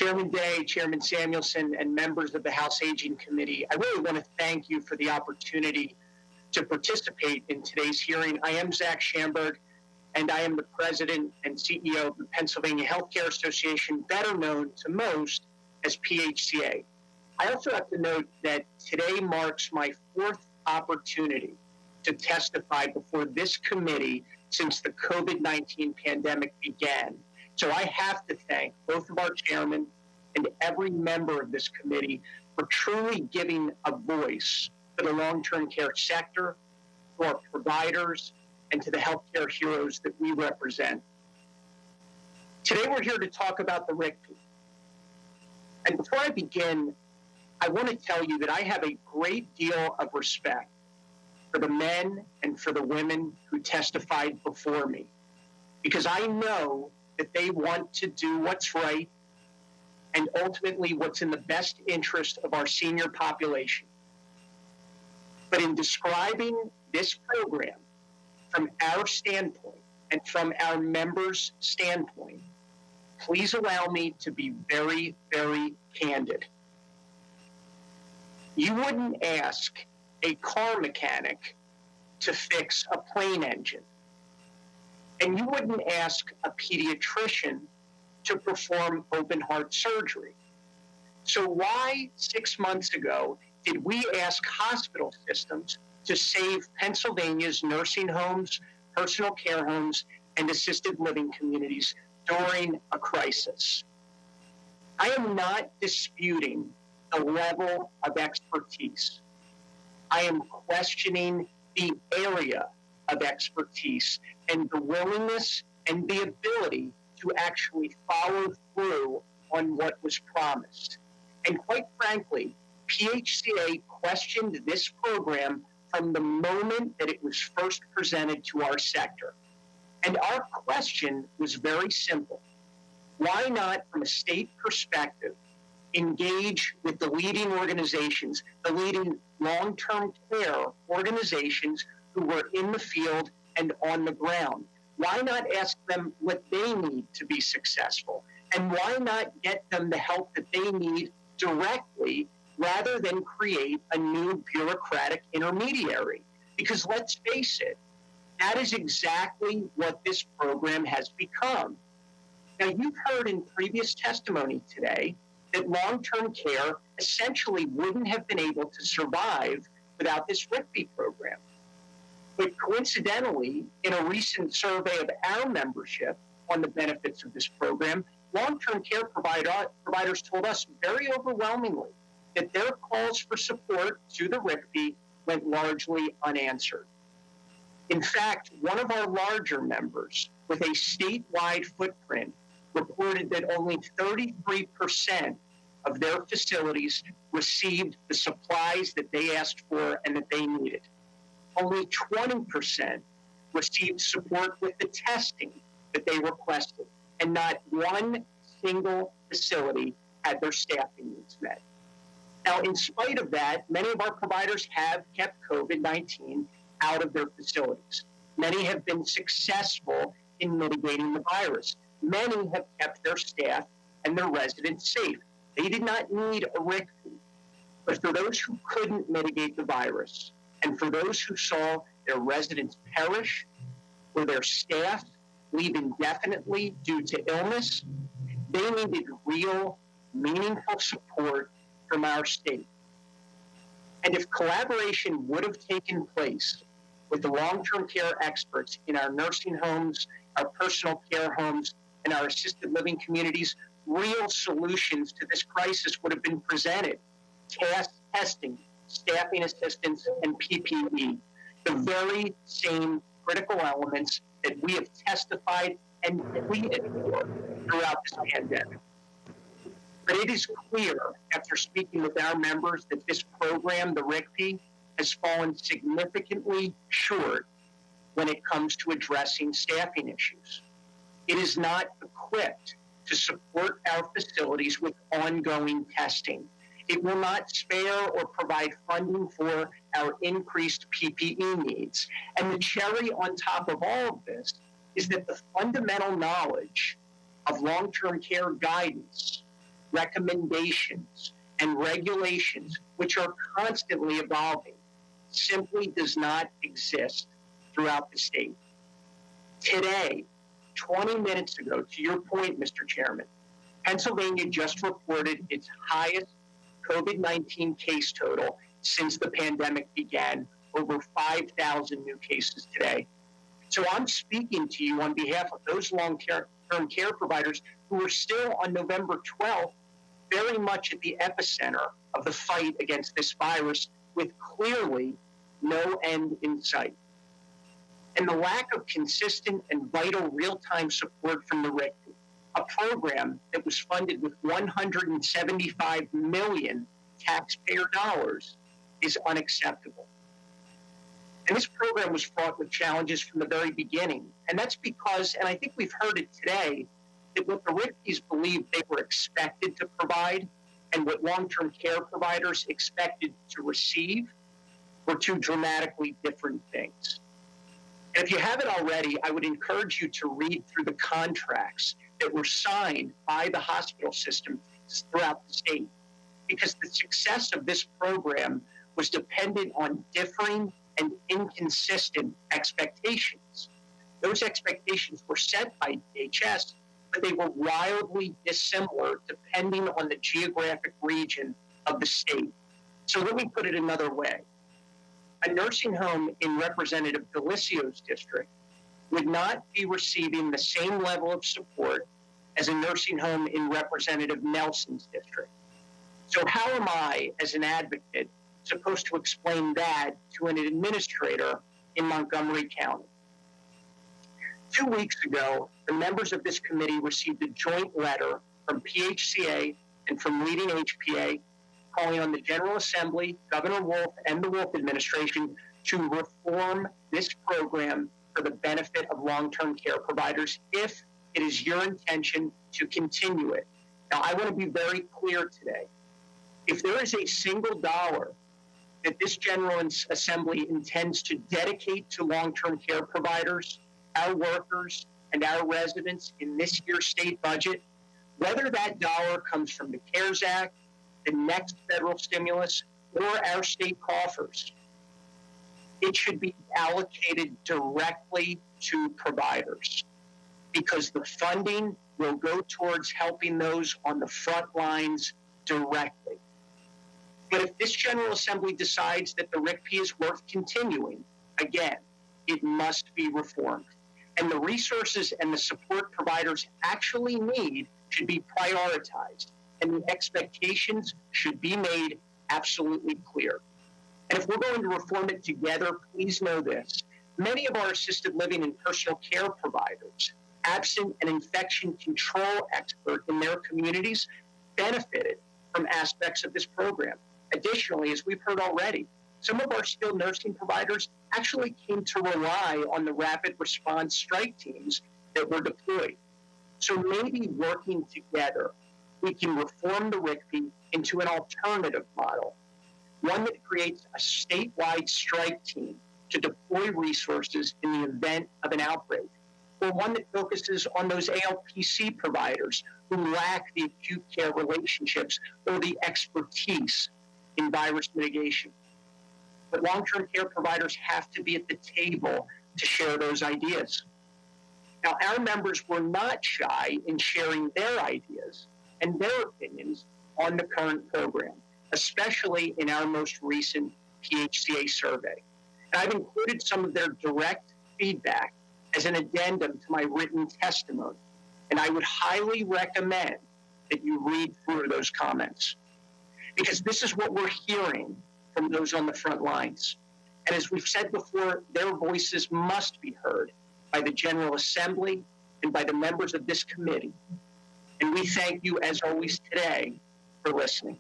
Chairman Day, Chairman Samuelson, and members of the House Aging Committee, I really want to thank you for the opportunity to participate in today's hearing. I am Zach Shamberg, and I am the President and CEO of the Pennsylvania Healthcare Association, better known to most as PHCA. I also have to note that today marks my fourth opportunity to testify before this committee since the COVID-19 pandemic began. So I have to thank both of our chairmen and every member of this committee for truly giving a voice to the long-term care sector, to our providers, and to the healthcare heroes that we represent. Today we're here to talk about the RICP. And before I begin, I want to tell you that I have a great deal of respect for the men and for the women who testified before me, because I know that they want to do what's right and ultimately what's in the best interest of our senior population. But in describing this program from our standpoint and from our members' standpoint, please allow me to be very, very candid. You wouldn't ask a car mechanic to fix a plane engine. And you wouldn't ask a pediatrician to perform open heart surgery. So why 6 months ago did we ask hospital systems to save Pennsylvania's nursing homes, personal care homes, and assisted living communities during a crisis? I am not disputing the level of expertise. I am questioning the area of expertise and the willingness and the ability to actually follow through on what was promised. And quite frankly, PHCA questioned this program from the moment that it was first presented to our sector. And our question was very simple. Why not, from a state perspective, engage with the leading organizations, the leading long-term care organizations who were in the field and on the ground? Why not ask them what they need to be successful? And why not get them the help that they need directly rather than create a new bureaucratic intermediary? Because let's face it, that is exactly what this program has become. Now, you've heard in previous testimony today that long-term care essentially wouldn't have been able to survive without this RICP program. But coincidentally, in a recent survey of our membership on the benefits of this program, long-term care providers told us very overwhelmingly that their calls for support to the RICP went largely unanswered. In fact, one of our larger members with a statewide footprint reported that only 33% of their facilities received the supplies that they asked for and that they needed. Only 20% received support with the testing that they requested, and not one single facility had their staffing needs met. Now, in spite of that, many of our providers have kept COVID-19 out of their facilities. Many have been successful in mitigating the virus. Many have kept their staff and their residents safe. They did not need a RICP. But for those who couldn't mitigate the virus, and for those who saw their residents perish or their staff leave indefinitely due to illness, they needed real, meaningful support from our state. And if collaboration would have taken place with the long-term care experts in our nursing homes, our personal care homes, and our assisted living communities, real solutions to this crisis would have been presented. Testing, staffing assistance, and PPE, the very same critical elements that we have testified and pleaded for throughout this pandemic. But it is clear, after speaking with our members, that this program, the RICP, has fallen significantly short when it comes to addressing staffing issues. It is not equipped to support our facilities with ongoing testing. It will not spare or provide funding for our increased PPE needs. And the cherry on top of all of this is that the fundamental knowledge of long-term care guidance recommendations, and regulations, which are constantly evolving, simply does not exist throughout the state. Today, 20 minutes ago, to your point, Mr. Chairman, Pennsylvania just reported its highest COVID-19 case total since the pandemic began, over 5,000 new cases today. So I'm speaking to you on behalf of those long-term care providers who are still on November 12th very much at the epicenter of the fight against this virus, with clearly no end in sight. And the lack of consistent and vital real-time support from the RIC, a program that was funded with 175 million taxpayer dollars, is unacceptable. And this program was fraught with challenges from the very beginning. And that's because, and I think we've heard it today, that what the RICs believed they were expected to provide and what long-term care providers expected to receive were two dramatically different things. And if you haven't already, I would encourage you to read through the contracts that were signed by the hospital system throughout the state, because the success of this program was dependent on differing and inconsistent expectations. Those expectations were set by DHS, but they were wildly dissimilar depending on the geographic region of the state. So let me put it another way. A nursing home in Representative Delicio's district would not be receiving the same level of support as a nursing home in Representative Nelson's district. So how am I, as an advocate, supposed to explain that to an administrator in Montgomery County? 2 weeks ago, the members of this committee received a joint letter from PHCA and from leading HPA calling on the General Assembly, Governor Wolf, and the Wolf administration to reform this program for the benefit of long-term care providers if it is your intention to continue it. Now, I want to be very clear today. If there is a single dollar that this General Assembly intends to dedicate to long-term care providers, our workers, and our residents in this year's state budget, whether that dollar comes from the CARES Act, the next federal stimulus, or our state coffers, it should be allocated directly to providers, because the funding will go towards helping those on the front lines directly. But if this General Assembly decides that the RICP is worth continuing, again, it must be reformed. And the resources and the support providers actually need should be prioritized, and the expectations should be made absolutely clear. And if we're going to reform it together, please know this. Many of our assisted living and personal care providers, absent an infection control expert in their communities, benefited from aspects of this program. Additionally, as we've heard already, some of our skilled nursing providers actually came to rely on the rapid response strike teams that were deployed. So maybe working together, we can reform the RICP into an alternative model, one that creates a statewide strike team to deploy resources in the event of an outbreak, or one that focuses on those ALPC providers who lack the acute care relationships or the expertise in virus mitigation. But long-term care providers have to be at the table to share those ideas. Now, our members were not shy in sharing their ideas and their opinions on the current program, especially in our most recent PHCA survey. And I've included some of their direct feedback as an addendum to my written testimony, and I would highly recommend that you read through those comments, because this is what we're hearing from those on the front lines. And as we've said before, their voices must be heard by the General Assembly and by the members of this committee. And we thank you, as always today, for listening.